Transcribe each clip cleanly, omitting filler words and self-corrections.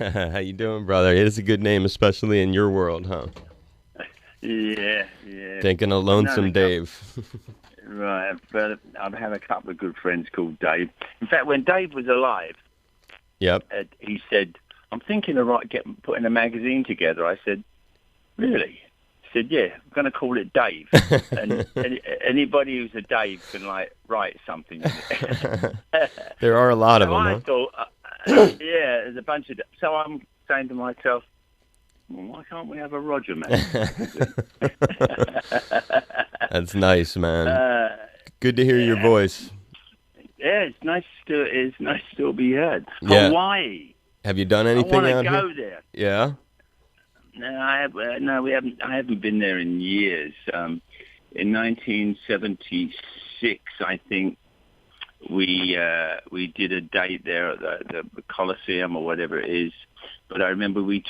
How you doing, brother? It is a good name, especially in your world, huh? Yeah, yeah. Thinking of I've known a Lonesome couple. Dave. Right, but I've had a couple of good friends called Dave. In fact, when Dave was alive, Yep. he said, "I'm thinking of putting a magazine together." I said, "Really?" He said, "Yeah, I'm going to call it Dave, and anybody who's a Dave can like write something in it." There are a lot of So them, I huh? thought, yeah, there's a bunch of. So I'm saying to myself, well, why can't we have a Roger magazine? That's nice, man. uh, Good to hear your yeah, voice. yeah, it's nice to still be heard. Yeah. Hawaii, Have you done I want anything to out here? go there. Yeah. No, we haven't. I haven't been there in years. In 1976, I think we did a date there at the Coliseum or whatever it is. But I remember it was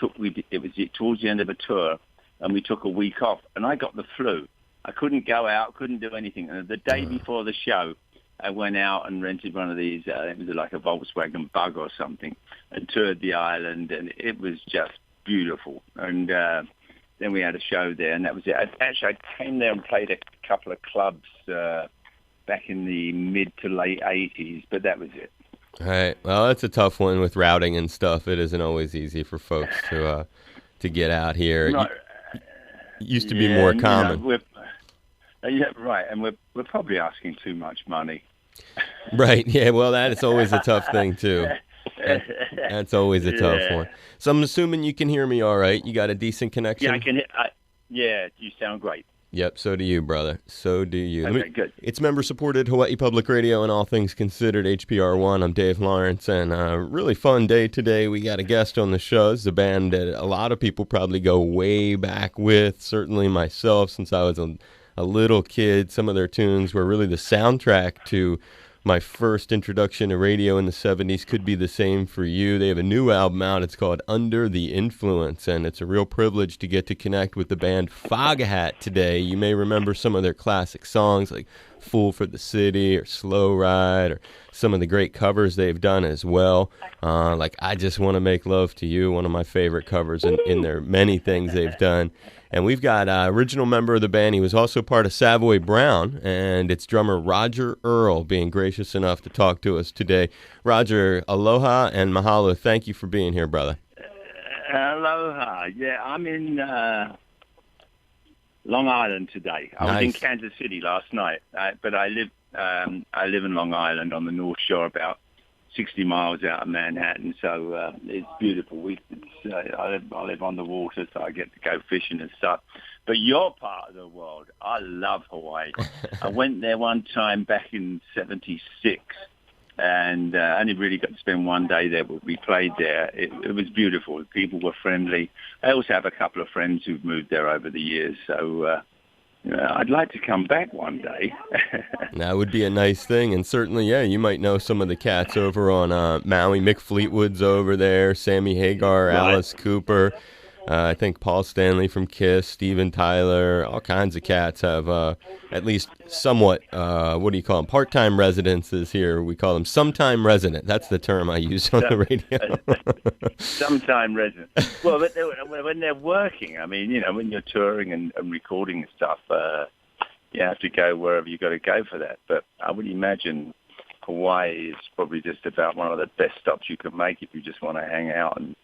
towards the end of a tour, and we took a week off, and I got the flu. I couldn't go out, couldn't do anything. And the day before the show, I went out and rented one of these. It was like a Volkswagen Bug or something, and toured the island, and it was just beautiful. And then we had a show there, and that was it. I came there and played a couple of clubs back in the mid to late 80s, but that was it. All right. Well, that's a tough one with routing and stuff. It isn't always easy for folks to get out here. Right. It used to be Yeah, more and, common. yeah, right, and we're probably asking too much money. Right. Yeah. Well, that is always a tough thing too. That, that's always a tough Yeah, one. So I'm assuming you can hear me all right. You got a decent yeah, I connection? can. Yeah, you sound great. Yep, so do you, brother. So do you. Okay, good. It's member-supported Hawaii Public Radio and all things considered HPR1. I'm Dave Lawrence, and a really fun day today. We got a guest on the show. It's a band that a lot of people probably go way back with, certainly myself, since I was a little kid. Some of their tunes were really the soundtrack to my first introduction to radio in the 70s. Could be the same for you. They have a new album out. It's called Under the Influence, and it's a real privilege to get to connect with the band Foghat today. You may remember some of their classic songs like Fool for the City or Slow Ride, or some of the great covers they've done as well. Like I Just Want to Make Love to You, one of my favorite covers in their many things they've done. And we've got original member of the band. He was also part of Savoy Brown, and it's drummer Roger Earl being gracious enough to talk to us today. Roger, aloha and mahalo. Thank you for being here, brother. Aloha. Yeah, I'm in Long Island today. I was in Nice. Kansas City last night, but I live in Long Island on the North Shore, about 60 miles out of Manhattan. So it's beautiful. I live on the water, so I get to go fishing and stuff. But your part of the world, I love Hawaii. I went there one time back in '76. And I only really got to spend one day there, but we played there. It was beautiful. People were friendly. I also have a couple of friends who've moved there over the years, so I'd like to come back one day. That would be a nice thing, and certainly, yeah, you might know some of the cats over on Maui. Mick Fleetwood's over there, Sammy Hagar, Right. Alice Cooper. I think Paul Stanley from Kiss, Steven Tyler, all kinds of cats have at least somewhat, what do you call them, part-time residences here. We call them sometime resident. That's the term I use on the radio. Sometime resident. Well, but when they're working, I mean, when you're touring and recording and stuff, you have to go wherever you got to go for that. But I would imagine Hawaii is probably just about one of the best stops you can make if you just want to hang out and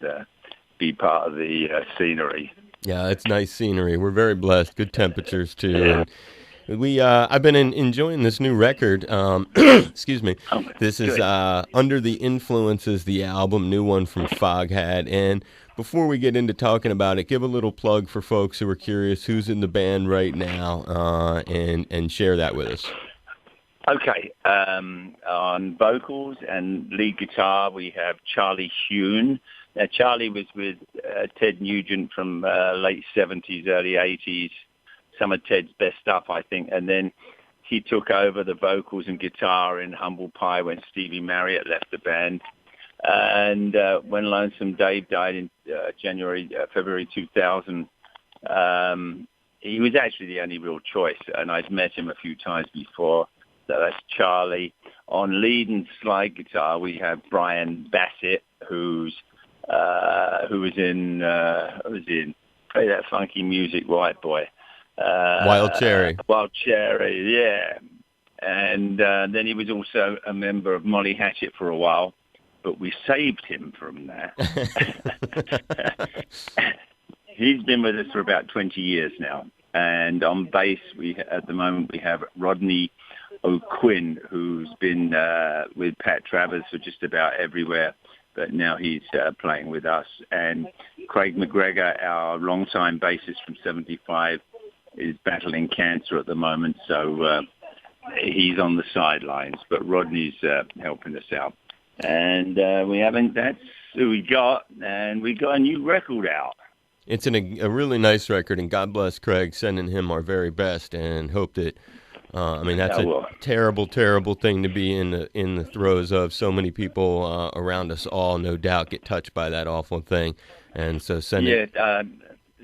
be part of the scenery. Yeah, it's nice scenery. We're very blessed. Good temperatures, too. Yeah. And I've been enjoying this new record. Excuse me. Oh, This is good. Under the Influences, the album, new one from Foghat. And before we get into talking about it, give a little plug for folks who are curious who's in the band right now, and share that with us. Okay. On vocals and lead guitar, we have Charlie Hune. Now, Charlie was with Ted Nugent from late 70s, early 80s, some of Ted's best stuff, I think. And then he took over the vocals and guitar in Humble Pie when Stevie Marriott left the band. And when Lonesome Dave died in February 2000, he was actually the only real choice. And I'd met him a few times before. So that's Charlie. On lead and slide guitar, we have Brian Bassett, who's who was in Play That Funky Music, White Boy. Wild Cherry. Wild Cherry, yeah. And then he was also a member of Molly Hatchet for a while, but we saved him from that. He's been with us for about 20 years now. And on bass, at the moment, we have Rodney O'Quinn, who's been with Pat Travers for just about everywhere, but now he's playing with us. And Craig McGregor, our longtime bassist from 75, is battling cancer at the moment, so he's on the sidelines, but Rodney's helping us out. And that's who we got, and we got a new record out. It's a really nice record, and God bless Craig, sending him our very best, and hope that, that's a terrible, terrible thing to be in the throes of. So many people around us all, no doubt, get touched by that awful thing, and so there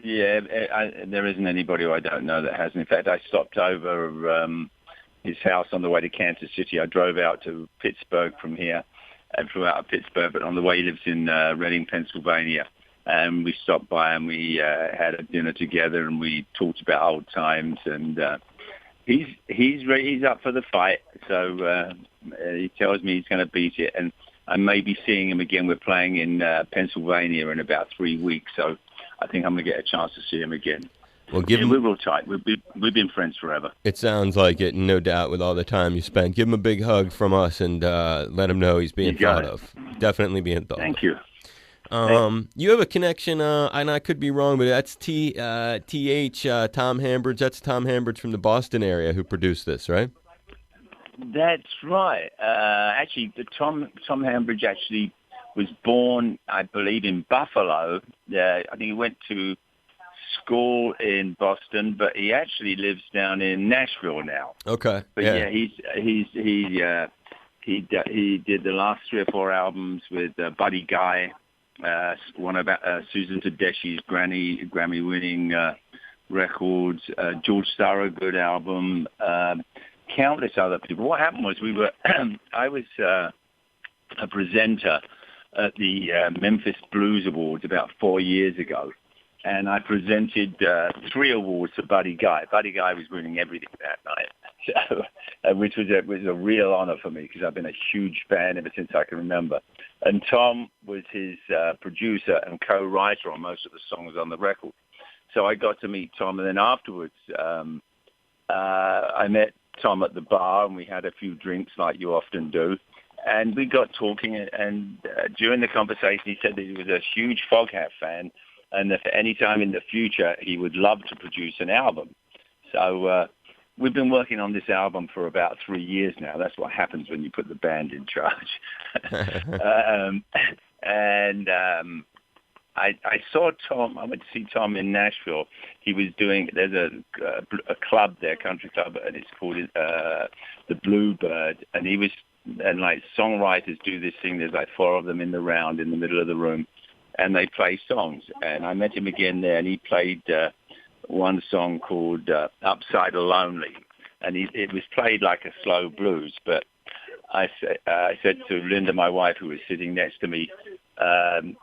isn't anybody who I don't know that hasn't. In fact, I stopped over his house on the way to Kansas City. I drove out to Pittsburgh from here, and flew out of Pittsburgh, but on the way he lives in Reading, Pennsylvania. And we stopped by and we had a dinner together and we talked about old times. And he's ready, he's up for the fight. So he tells me he's going to beat it. And I may be seeing him again. We're playing in Pennsylvania in about 3 weeks. So I think I'm going to get a chance to see him again. Well, we're real tight. We've been friends forever. It sounds like it, no doubt, with all the time you spent. Give him a big hug from us and let him know he's being thought of. Definitely being thought of. Thank you. You have a connection, and I could be wrong, but that's Tom Hambridge. That's Tom Hambridge from the Boston area who produced this, right? That's right. Actually, Tom Hambridge actually was born, I believe, in Buffalo. I think he went to school in Boston, but he actually lives down in Nashville now. Okay. But he did the last 3 or 4 albums with Buddy Guy. One about Susan Tedeschi's Grammy-winning records, George Thorogood album, countless other people. What happened was I was a presenter at the Memphis Blues Awards about 4 years ago, and I presented 3 awards to Buddy Guy. Buddy Guy was winning everything that night, so, which was a real honor for me because I've been a huge fan ever since I can remember. And Tom was his producer and co-writer on most of the songs on the record. So I got to meet Tom, and then afterwards I met Tom at the bar, and we had a few drinks like you often do. And we got talking, and during the conversation he said that he was a huge Foghat fan, and that for any time in the future he would love to produce an album. So we've been working on this album for about 3 years now. That's what happens when you put the band in charge. I saw Tom. I went to see Tom in Nashville. He was there's a club there, country club, and it's called the Bluebird. And like songwriters do this thing. There's like 4 of them in the round in the middle of the room, and they play songs. And I met him again there, and he played one song called Upside Lonely, and it was played like a slow blues. But I said to Linda, my wife, who was sitting next to me, I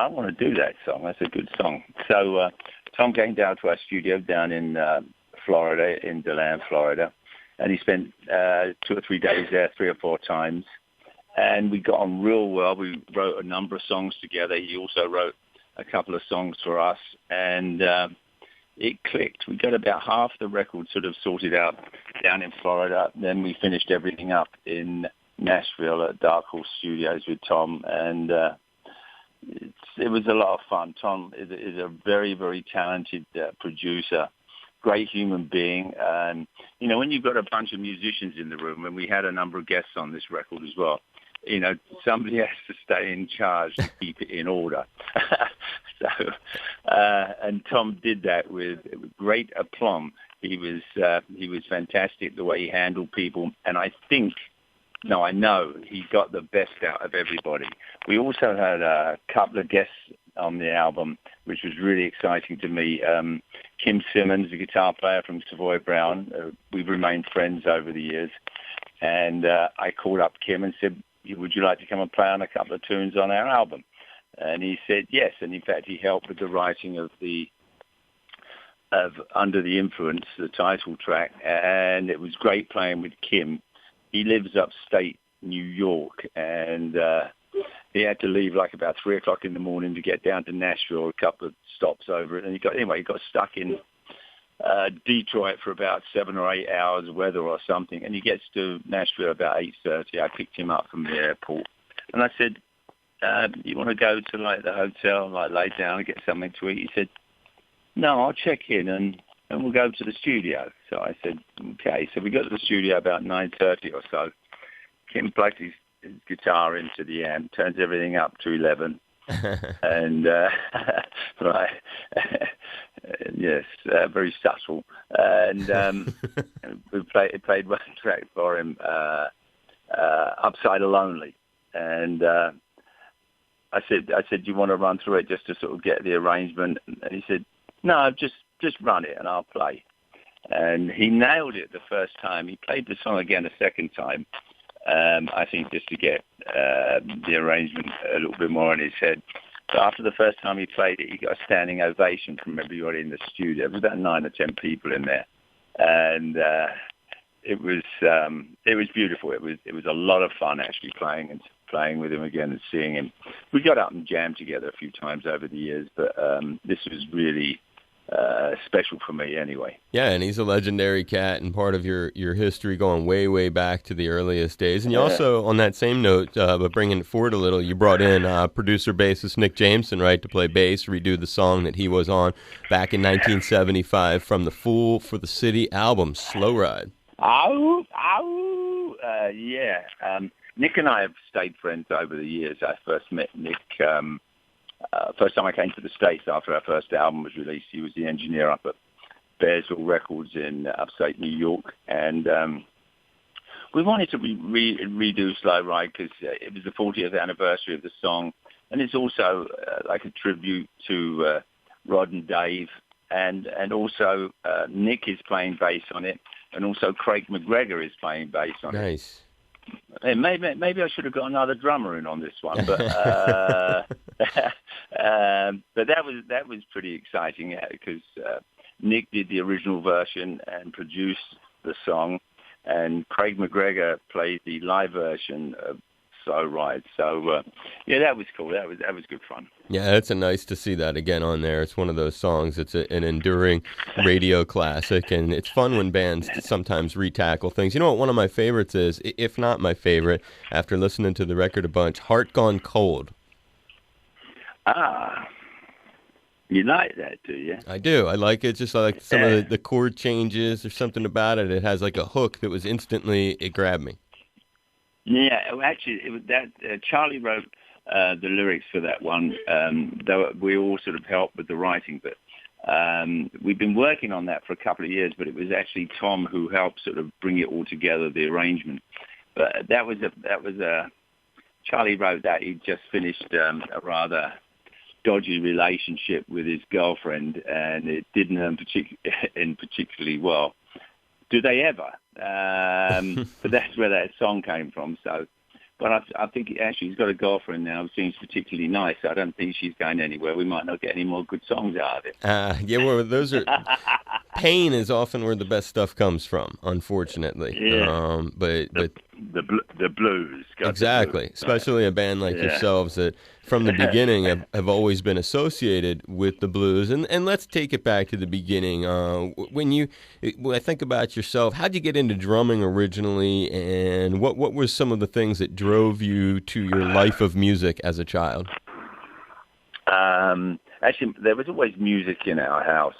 want to do that song. That's a good song. So Tom came down to our studio down in Florida, in DeLand, Florida, and he spent 2 or 3 days there, 3 or 4 times, and we got on real well. We wrote a number of songs together. He also wrote a couple of songs for us, and it clicked. We got about half the record sort of sorted out down in Florida. Then we finished everything up in Nashville at Dark Horse Studios with Tom, and it was a lot of fun. Tom is a very, very talented producer, great human being. And, when you've got a bunch of musicians in the room, and we had a number of guests on this record as well, somebody has to stay in charge to keep it in order. And Tom did that with great aplomb. He was fantastic the way he handled people, and I know he got the best out of everybody. We also had a couple of guests on the album, which was really exciting to me. Kim Simmons, a guitar player from Savoy Brown. We've remained friends over the years. And I called up Kim and said, would you like to come and play on a couple of tunes on our album? And he said yes, and in fact he helped with the writing of Under the Influence, the title track, and it was great playing with Kim. He lives upstate New York, and he had to leave like about 3 o'clock in the morning to get down to Nashville, a couple of stops over it, and he got stuck in Detroit for about 7 or 8 hours of weather or something, and he gets to Nashville about 8:30. I picked him up from the airport, and I said, you want to go to like the hotel and like lay down and get something to eat? He said, no, I'll check in and we'll go to the studio. So I said, okay. So we got to the studio about 9:30 or so. Kim plugged his guitar into the amp, turns everything up to 11. And right, yes, very subtle. And we played one track for him, Upside Lonely. And I said, do you want to run through it just to sort of get the arrangement? And he said, no, just run it and I'll play. And he nailed it the first time. He played the song again a second time, I think just to get the arrangement a little bit more in his head. So after the first time he played it, he got a standing ovation from everybody in the studio. There was about 9 or 10 people in there. And it was beautiful. It was a lot of fun actually playing with him again and seeing him. We got up and jammed together a few times over the years, but this was really special for me anyway. Yeah, and he's a legendary cat and part of your history going way, way back to the earliest days. And you also, on that same note, but bringing it forward a little, you brought in producer-bassist Nick Jameson, right, to play bass, redo the song that he was on back in 1975 from the Fool for the City album, Slow Ride. Yeah. Nick and I have stayed friends over the years. I first met Nick first time I came to the States after our first album was released. He was the engineer up at Bearsville Records in upstate New York. And we wanted to redo Slow Ride because it was the 40th anniversary of the song. And it's also like a tribute to Rod and Dave. And also Nick is playing bass on it. And also Craig McGregor is playing bass on it. Nice. Hey, maybe I should have got another drummer in on this one, but but that was pretty exciting because Nick did the original version and produced the song, and Craig McGregor played the live version of Slow Ride. So yeah, that was cool. That was good fun. Yeah, it's nice to see that again on there. It's one of those songs. It's an enduring radio classic, and it's fun when bands sometimes retackle things. You know what one of my favorites is, if not my favorite, after listening to the record a bunch, Heart Gone Cold. You like that, do you? I do. I like it. Just like some of the chord changes. There's something about it. It has like a hook that was it grabbed me. Yeah, actually, it was that Charlie wrote the lyrics for that one, though we all sort of helped with the writing. But we've been working on that for a couple of years, but it was actually Tom who helped sort of bring it all together, the arrangement. But that was Charlie wrote that. He'd just finished a rather dodgy relationship with his girlfriend, and it didn't end particularly well. Do they ever? But that's where that song came from. So, but I think actually he's got a girlfriend now who seems particularly nice. I don't think she's going anywhere. We might not get any more good songs out of it. Yeah, well, those are pain is often where the best stuff comes from, unfortunately. Yeah. But the blues. Exactly, the blues. Especially a band like yourselves that from the beginning have always been associated with the blues. And let's take it back to the beginning. When I think about yourself, how'd you get into drumming originally, and what were some of the things that drove you to your life of music as a child? Actually, there was always music in our house.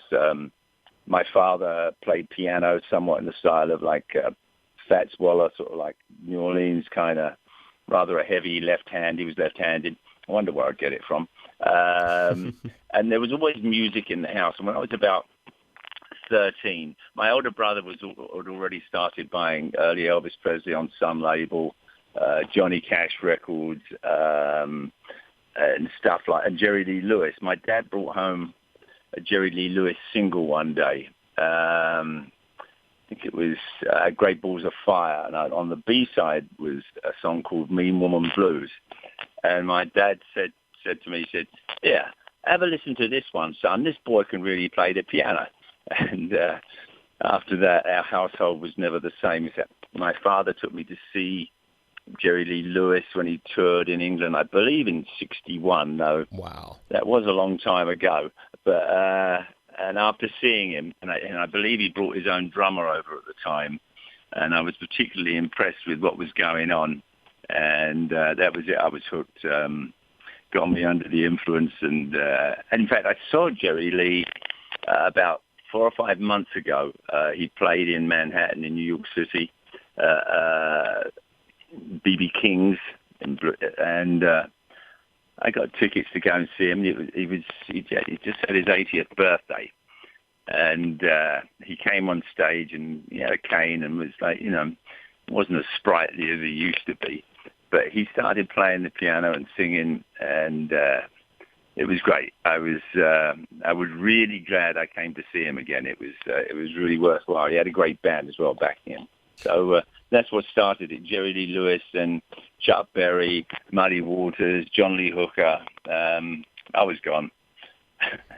My father played piano somewhat in the style of like Fats Waller, sort of like New Orleans kind of, rather a heavy left hand. He was left-handed. I wonder where I'd get it from. And there was always music in the house. And when I was about 13, my older brother had already started buying early Elvis Presley on some label, Johnny Cash records, and stuff like, and Jerry Lee Lewis. My dad brought home a Jerry Lee Lewis single one day. I think it was Great Balls of Fire, and on the B-side was a song called Mean Woman Blues. And my dad said said to me, he said, "Yeah, have a listen to this one, son. This boy can really play the piano." And after that, our household was never the same. Except my father took me to see Jerry Lee Lewis when he toured in England, I believe in '61, though. Wow. That was a long time ago. But and after seeing him, and I believe he brought his own drummer over at the time, and I was particularly impressed with what was going on. And that was it. I was hooked. Got me under the influence. And in fact, I saw Jerry Lee about 4 or 5 months ago. He played in Manhattan in New York City. B.B. King's, and I got tickets to go and see him. He just had his 80th birthday, and he came on stage and he had a cane and was like, wasn't as sprightly as he used to be, but he started playing the piano and singing, and it was great. I was really glad I came to see him again. It was really worthwhile. He had a great band as well backing him. So that's what started it. Jerry Lee Lewis and Chuck Berry, Muddy Waters, John Lee Hooker. I was gone.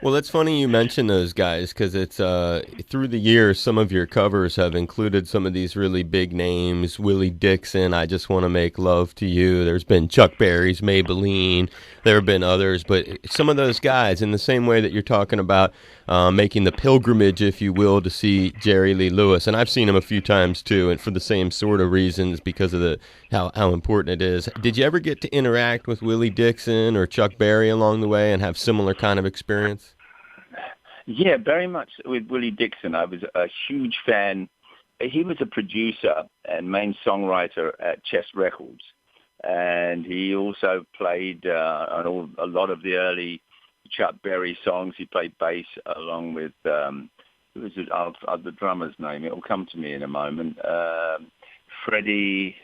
Well, it's funny you mention those guys because it's through the years, some of your covers have included some of these really big names. Willie Dixon, I Just Want to Make Love to You. There's been Chuck Berry's Maybelline. There have been others, but some of those guys, in the same way that you're talking about making the pilgrimage, if you will, to see Jerry Lee Lewis, and I've seen him a few times too, and for the same sort of reasons because of how important it is. Did you ever get to interact with Willie Dixon or Chuck Berry along the way and have similar kind of experience? Yeah, very much with Willie Dixon. I was a huge fan. He was a producer and main songwriter at Chess Records, and he also played on a lot of the early Chuck Berry songs. He played bass along with who was it? The drummer's name. It will come to me in a moment. Freddie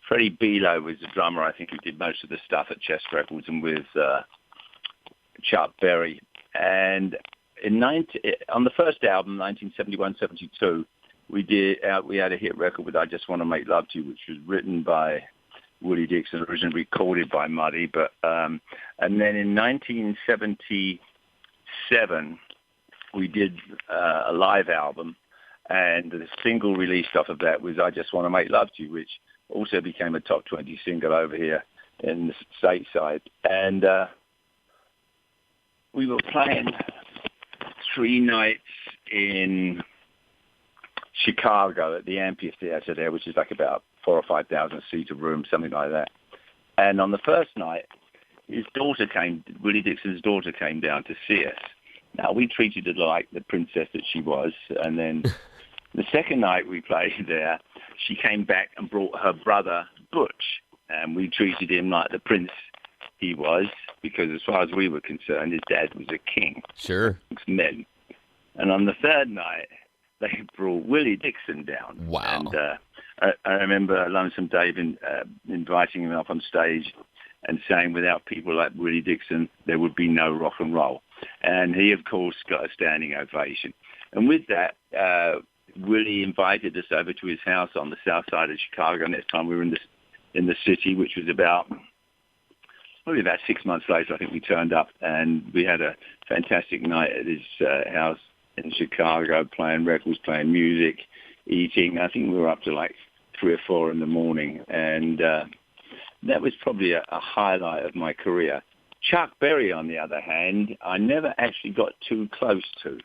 Belo was the drummer. I think he did most of the stuff at Chess Records and with Chuck Berry. And on the first album, 1971-72, we had a hit record with "I Just Want to Make Love to You," which was written by Willie Dixon, originally recorded by Muddy. But and then in 1977, we did a live album, and the single released off of that was "I Just Want to Make Love to You," which also became a top 20 single over here in the stateside. And we were playing 3 nights in Chicago at the amphitheater there, which is like about 4,000 or 5,000 seats of room, something like that. And on the first night, Willie Dixon's daughter came down to see us. Now, we treated her like the princess that she was. And then the second night we played there, she came back and brought her brother, Butch. And we treated him like the prince he was, because as far as we were concerned, his dad was a king. Sure. Men. And on the third night, they brought Willie Dixon down. Wow. And I remember Lonesome Dave inviting him up on stage and saying, without people like Willie Dixon, there would be no rock and roll. And he, of course, got a standing ovation. And with that, Willie invited us over to his house on the south side of Chicago. Next time we were in the city, which was probably about 6 months later, I think we turned up, and we had a fantastic night at his house in Chicago, playing records, playing music, eating. I think we were up to like 3 or 4 in the morning, and that was probably a highlight of my career. Chuck Berry, on the other hand, I never actually got too close to.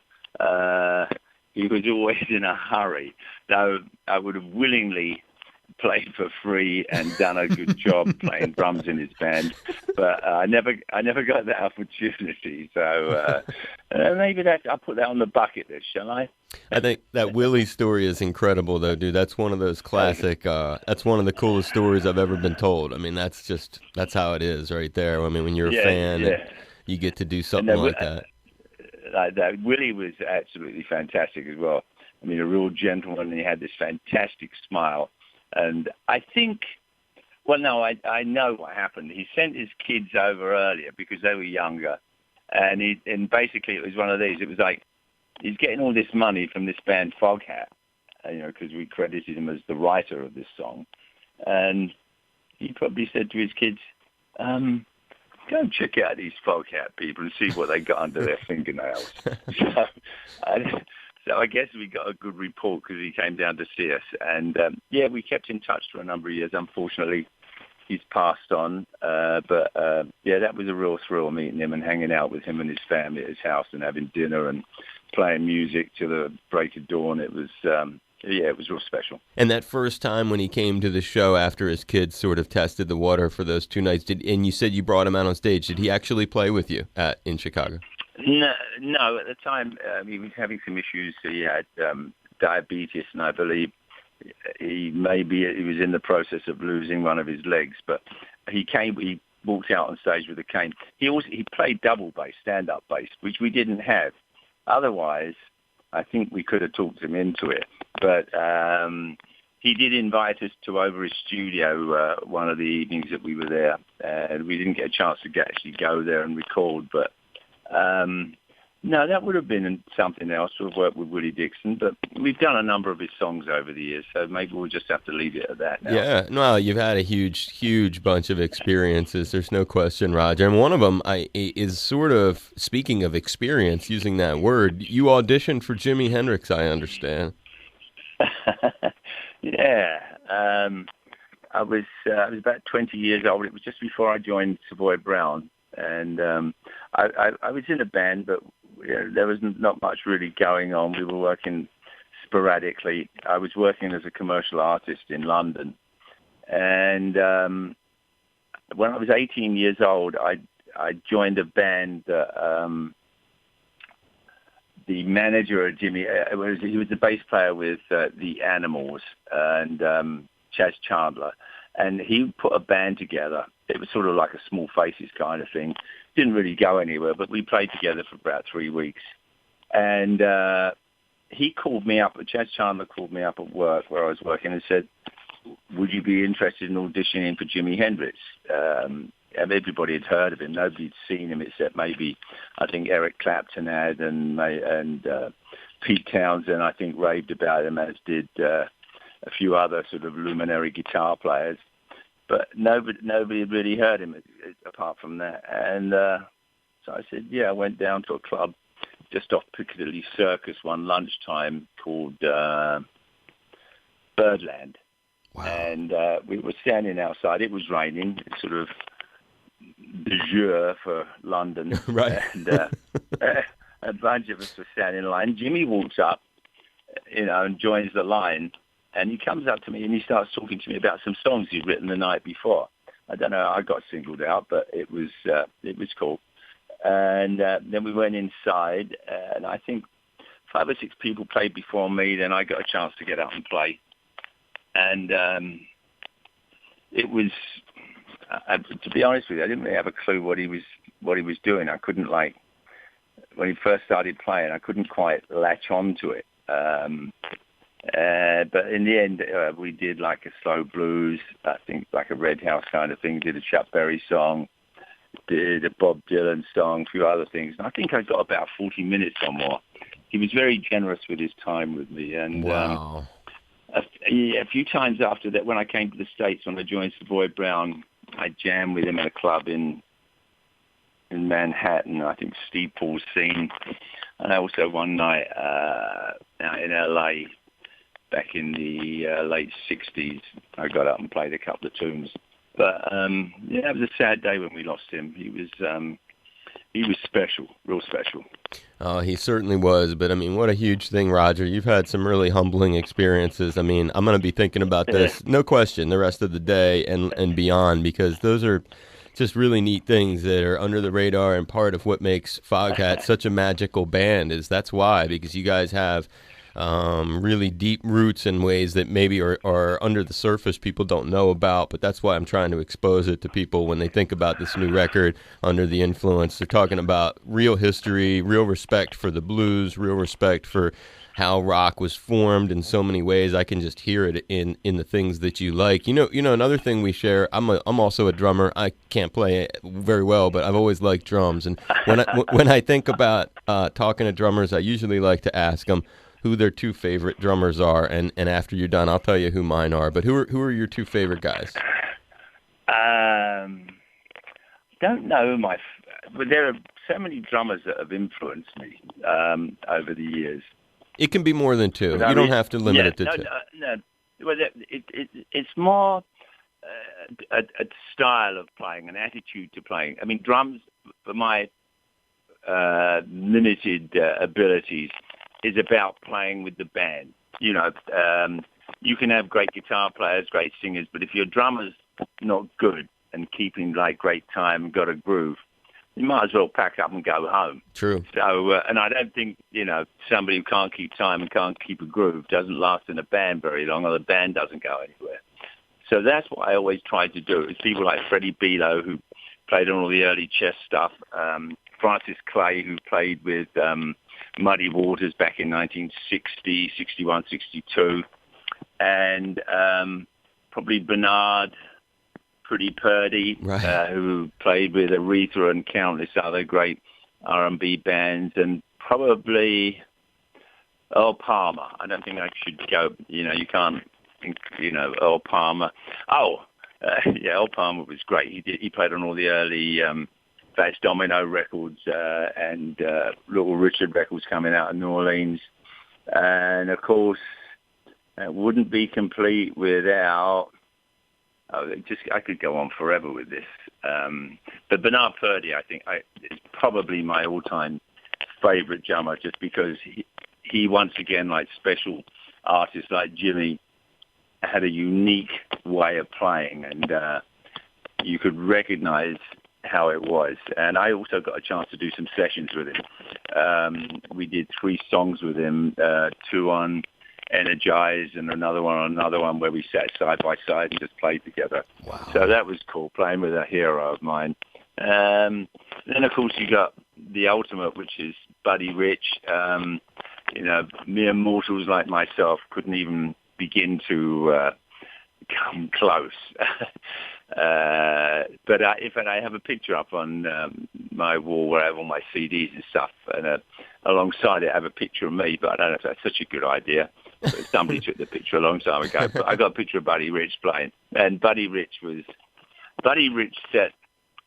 He was always in a hurry, though I would have willingly played for free and done a good job playing drums in his band, but I never got that opportunity. So maybe I'll put that on the bucket list, shall I? I think that Willie story is incredible, though, dude. That's one of those classic. That's one of the coolest stories I've ever been told. I mean, that's how it is, right there. I mean, when you're a fan, and you get to do something like that. Willie was absolutely fantastic as well. I mean, a real gentleman, and he had this fantastic smile. And I think, I know what happened. He sent his kids over earlier because they were younger, and basically it was one of these. It was like he's getting all this money from this band Foghat, because we credited him as the writer of this song, and he probably said to his kids, go and check out these Foghat people and see what they got under their fingernails. So I guess we got a good report because he came down to see us. And, we kept in touch for a number of years. Unfortunately, he's passed on. But that was a real thrill meeting him and hanging out with him and his family at his house and having dinner and playing music till the break of dawn. It was, it was real special. And that first time when he came to the show after his kids sort of tested the water for those 2 nights, and you said you brought him out on stage, did he actually play with you in Chicago? No. At the time, he was having some issues. He had diabetes, and I believe he was in the process of losing one of his legs. But he walked out on stage with a cane. He played double bass, stand-up bass, which we didn't have. Otherwise, I think we could have talked him into it. But he did invite us to over his studio one of the evenings that we were there. And we didn't get a chance to actually go there and record. But no, that would have been something else to have worked with Willie Dixon. But we've done a number of his songs over the years, so maybe we'll just have to leave it at that now. Yeah, no, you've had a huge bunch of experiences. There's no question, Roger. And one of them is sort of, speaking of experience, using that word, you auditioned for Jimi Hendrix, I understand. Yeah. I was about 20 years old. It was just before I joined Savoy Brown. And I was in a band, but there was not much really going on. We were working sporadically. I was working as a commercial artist in London. And when I was 18 years old, I joined a band that the manager of Jimmy, he was the bass player with the Animals and Chaz Chandler. And he put a band together. It was sort of like a Small Faces kind of thing. Didn't really go anywhere, but we played together for about 3 weeks. And he called me up, Chaz Chandler called me up at work where I was working and said, would you be interested in auditioning for Jimi Hendrix? And everybody had heard of him. Nobody had seen him except maybe, I think, Eric Clapton had and Pete Townsend, I think, raved about him, as did a few other sort of luminary guitar players. But nobody had really heard him apart from that. And so I said, I went down to a club just off Piccadilly Circus one lunchtime called Birdland. Wow. And we were standing outside. It was raining, sort of de jour for London. Right. And a bunch of us were standing in line. Jimmy walks up, and joins the line. And he comes up to me and he starts talking to me about some songs he'd written the night before. I don't know, I got singled out, but it was cool. And then we went inside, and I think 5 or 6 people played before me. Then I got a chance to get out and play. And it was, to be honest with you, I didn't really have a clue what he was doing. I couldn't, when he first started playing, I couldn't quite latch on to it. But in the end, we did like a slow blues, I think like a Red House kind of thing, did a Chuck Berry song, did a Bob Dylan song, a few other things. And I think I got about 40 minutes or more. He was very generous with his time with me. And wow. A few times after that, when I came to the States, when I joined Savoy Brown, I jammed with him at a club in Manhattan, I think Steve Paul's Scene. And also one night out in L.A., back in the late 60s, I got up and played a couple of tunes. But, it was a sad day when we lost him. He was special, real special. Oh, he certainly was. But, I mean, what a huge thing, Roger. You've had some really humbling experiences. I mean, I'm going to be thinking about this, no question, the rest of the day and beyond, because those are just really neat things that are under the radar, and part of what makes Foghat such a magical band is that's why, because you guys have really deep roots in ways that maybe are under the surface people don't know about, but that's why I'm trying to expose it to people when they think about this new record, Under the Influence. They're talking about real history, real respect for the blues, real respect for how rock was formed in so many ways. I can just hear it in the things that you like. You know, another thing we share, I'm also a drummer. I can't play it very well, but I've always liked drums. And when I think about talking to drummers, I usually like to ask them who their 2 favorite drummers are, and after you're done, I'll tell you who mine are. But who are your 2 favorite guys? don't know but there are so many drummers that have influenced me over the years. It can be more than two. You don't have to limit it to two. No. Well, it's more a style of playing, an attitude to playing. I mean, drums, for my limited abilities, is about playing with the band. You know, you can have great guitar players, great singers, but if your drummer's not good and keeping like great time, got a groove, you might as well pack up and go home. True. So, and I don't think, somebody who can't keep time and can't keep a groove doesn't last in a band very long, or the band doesn't go anywhere. So that's what I always tried to do. It's people like Freddie Below, who played on all the early Chess stuff, Francis Clay, who played with Muddy Waters back in 1960, 61, 62, and probably Bernard Pretty Purdy, right. Who played with Aretha and countless other great R&B bands, and probably Earl Palmer. I don't think I should go, you can't think, Earl Palmer. Earl Palmer was great. He played on all the early Fats Domino records and Little Richard records coming out of New Orleans. And, of course, it wouldn't be complete without... I could go on forever with this. But Bernard Purdy, I think, is probably my all-time favorite drummer, just because he once again, like special artists like Jimmy, had a unique way of playing, and you could recognize how it was. And I also got a chance to do some sessions with him. We did 3 songs with him, 2 on Energize and another one where we sat side by side and just played together. Wow. So that was cool, playing with a hero of mine. Then, of course, you got the ultimate, which is Buddy Rich. Mere mortals like myself couldn't even begin to come close. But I have a picture up on my wall where I have all my CDs and stuff, and alongside it I have a picture of me, but I don't know if that's such a good idea. Somebody took the picture a long time ago. But I got a picture of Buddy Rich playing, and Buddy Rich set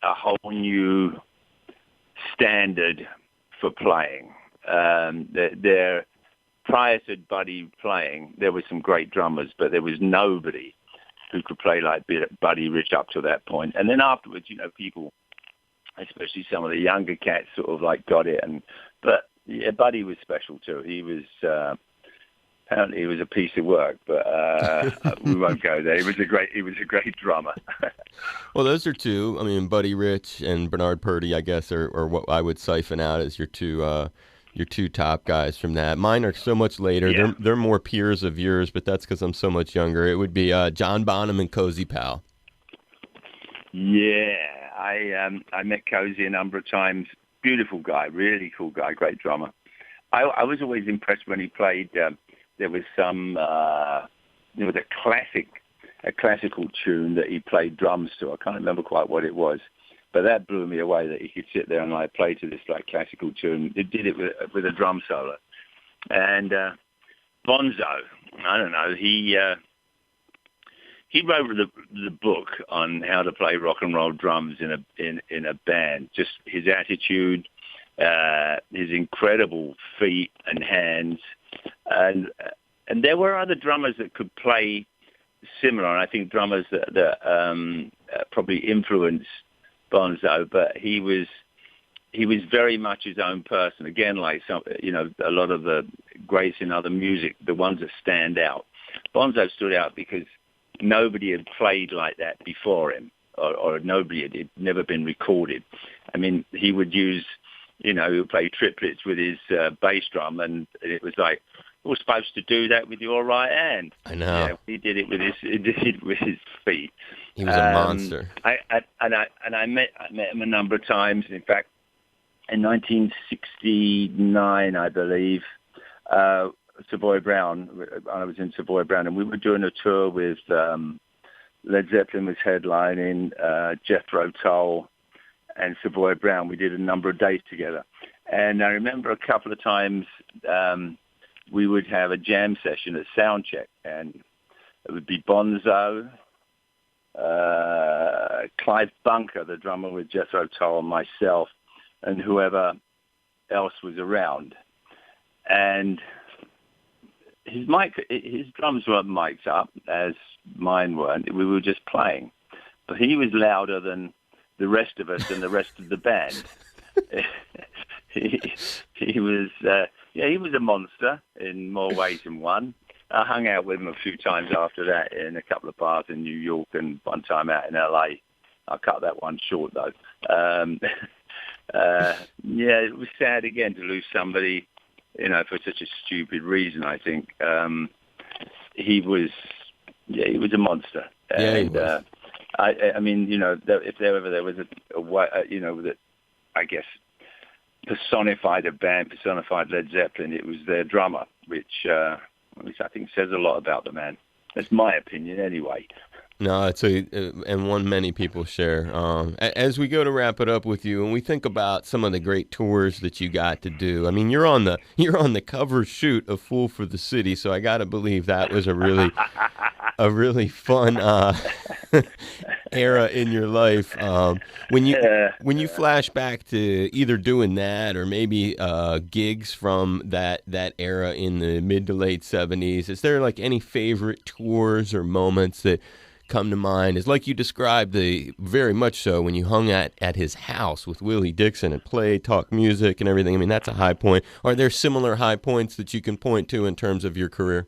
a whole new standard for playing. Prior to Buddy playing, there were some great drummers, but there was nobody who could play like Buddy Rich up to that point. And then afterwards, people, especially some of the younger cats, sort of like got it. But Buddy was special too. He was. Apparently, he was a piece of work, but we won't go there. He was a great drummer. Well, those are two. I mean, Buddy Rich and Bernard Purdy, I guess, are what I would siphon out as your two top guys from that. Mine are so much later. Yeah. They're more peers of yours, but that's because I'm so much younger. It would be John Bonham and Cozy Powell. Yeah, I met Cozy a number of times. Beautiful guy, really cool guy, great drummer. I was always impressed when he played. There was a classical tune that he played drums to. I can't remember quite what it was, but that blew me away that he could sit there and like play to this like classical tune. He did it with a drum solo. And Bonzo, I don't know, he wrote the book on how to play rock and roll drums in a band. Just his attitude, his incredible feet and hands. And there were other drummers that could play similar, and I think drummers that probably influenced Bonzo, but he was very much his own person. Again, like a lot of the greats in other music, the ones that stand out. Bonzo stood out because nobody had played like that before him, or nobody had never been recorded. I mean, he would use. He would play triplets with his bass drum, and it was like, you're supposed to do that with your right hand. I know. Yeah, he did it with his feet. He was a monster. I met him a number of times. In fact, in 1969, I believe, Savoy Brown. I was in Savoy Brown, and we were doing a tour with Led Zeppelin was headlining, Jethro Tull, and Savoy Brown. We did a number of days together. And I remember a couple of times we would have a jam session at Soundcheck, and it would be Bonzo, Clyde Bunker, the drummer with Jethro Tull, and myself, and whoever else was around. And his drums weren't mic'd up, as mine weren't. We were just playing. But he was louder than the rest of us and the rest of the band. he was a monster in more ways than one. I hung out with him a few times after that in a couple of bars in New York and one time out in LA. I cut that one short though. It was sad again to lose somebody, for such a stupid reason. I think he was a monster. Yeah, and, he was. I mean, if there was a way, that I guess personified a band, personified Led Zeppelin, it was their drummer, which I think says a lot about the man. That's my opinion, anyway. No, and one many people share. As we go to wrap it up with you, and we think about some of the great tours that you got to do. I mean, you're on the cover shoot of "Fool for the City," so I got to believe that was a really fun era in your life. When you flash back to either doing that or maybe gigs from that era in the mid to late 70s, is there like any favorite tours or moments that come to mind? Is like you described very much so when you hung at his house with Willie Dixon and played, talk music and everything. I mean, that's a high point. Are there similar high points that you can point to in terms of your career?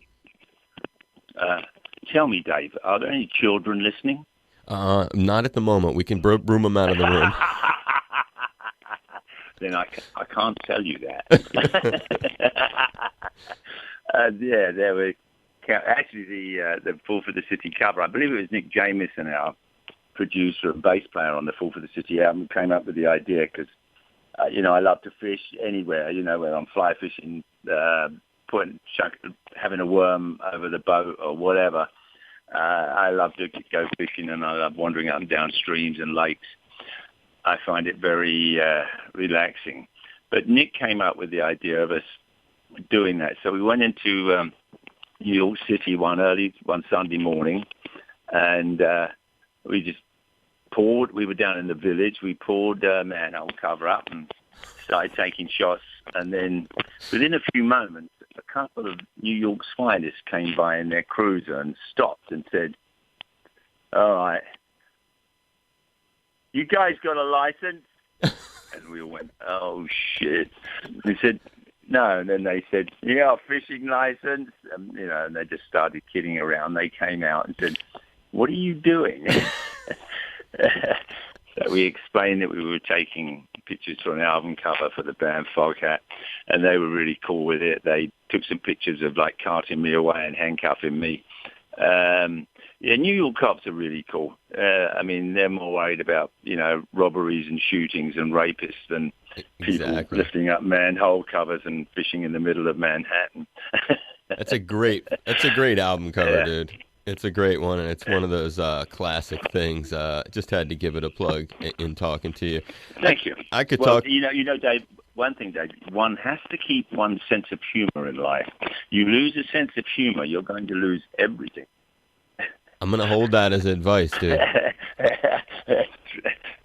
Tell me, Dave, are there any children listening? Not at the moment. We can broom them out of the room. Then I can't tell you that. There were actually the Fool for the City cover. I believe it was Nick Jamieson, our producer and bass player on the Fool for the City album, came up with the idea because, I love to fish anywhere. Whether I'm fly fishing, having a worm over the boat or whatever. I love to go fishing and I love wandering up and down streams and lakes. I find it very relaxing. But Nick came up with the idea of us doing that. So we went into New York City one Sunday morning, and we just poured. We were down in the Village. We poured manhole cover up and started taking shots. And then within a few moments, a couple of New York's finest came by in their cruiser and stopped and said, "All right, you guys got a license?" And we all went, "Oh, shit." They said, "No." And then they said, "Yeah, a fishing license." And they just started kidding around. They came out and said, "What are you doing?" So we explained that we were taking pictures for an album cover for the band Foghat, and they were really cool with it. They took some pictures of like carting me away and handcuffing me. New York cops are really cool. I mean, they're more worried about, robberies and shootings and rapists than people lifting up manhole covers and fishing in the middle of Manhattan. That's a great album cover, dude. It's a great one, and it's one of those classic things. Just had to give it a plug in talking to you. Thank you. I could talk. Dave, one thing, Dave, one has to keep one's sense of humor in life. You lose a sense of humor, you're going to lose everything. I'm going to hold that as advice, dude.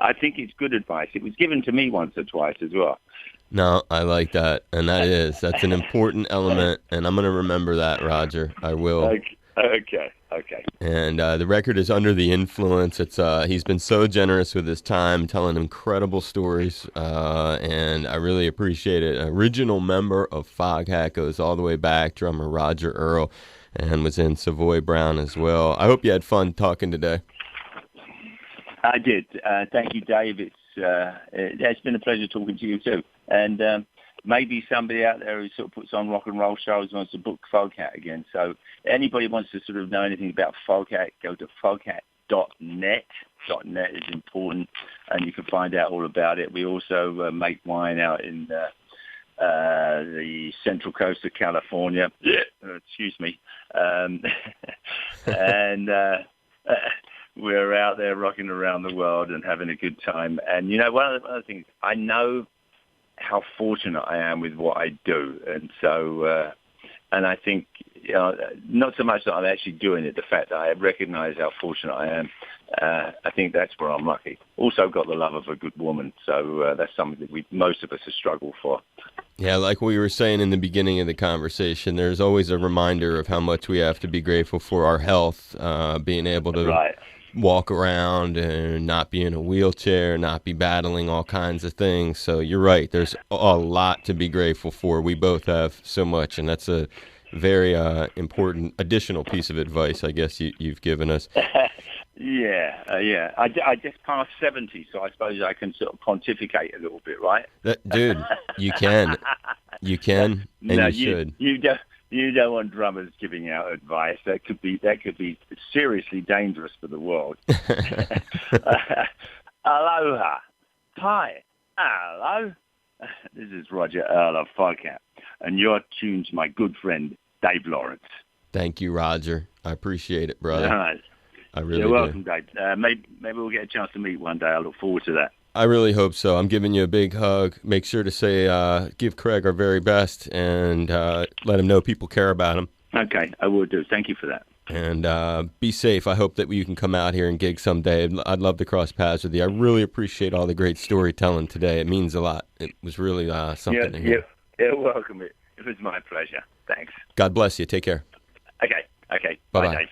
I think it's good advice. It was given to me once or twice as well. No, I like that, and that's an important element, and I'm going to remember that, Roger. I will. Okay. And the record is Under the Influence. It's he's been so generous with his time, telling incredible stories, and I really appreciate it. Original member of Foghat, goes all the way back, drummer Roger Earl, and was in Savoy Brown as well. I hope you had fun talking today. I did. Thank you, Dave. It's been a pleasure talking to you too. And maybe somebody out there who sort of puts on rock and roll shows wants to book Foghat again. So anybody wants to sort of know anything about Foghat, go to foghat.net. .net is important, and you can find out all about it. We also make wine out in the central coast of California. Excuse me. And we're out there rocking around the world and having a good time. And, one of the things, I know how fortunate I am with what I do. And so And I think, not so much that I'm actually doing it, the fact that I recognize how fortunate I am, I think that's where I'm lucky. Also got the love of a good woman, so that's something that most of us have struggled for. Yeah, like we were saying in the beginning of the conversation, there's always a reminder of how much we have to be grateful for our health, being able to walk around and not be in a wheelchair, not be battling all kinds of things. So you're right, there's a lot to be grateful for. We both have so much, and that's a very important additional piece of advice, I guess, you've given us. Yeah. I just passed 70, so I suppose I can sort of pontificate a little bit, right? Dude, you can. You can, and no, you should. You don't want drummers giving out advice. That could be seriously dangerous for the world. Aloha. Hi. Hello. This is Roger Earl of Foghat, and you're tuned to my good friend, Dave Lawrence. Thank you, Roger. I appreciate it, brother. All right. I really You're welcome, do. Dave. Maybe we'll get a chance to meet one day. I look forward to that. I really hope so. I'm giving you a big hug. Make sure to say, give Craig our very best, and let him know people care about him. Okay, I will do. Thank you for that. And be safe. I hope that you can come out here and gig someday. I'd love to cross paths with you. I really appreciate all the great storytelling today. It means a lot. It was really something to hear. You're welcome. It was my pleasure. Thanks. God bless you. Take care. Okay. Bye-bye. Bye, Dave.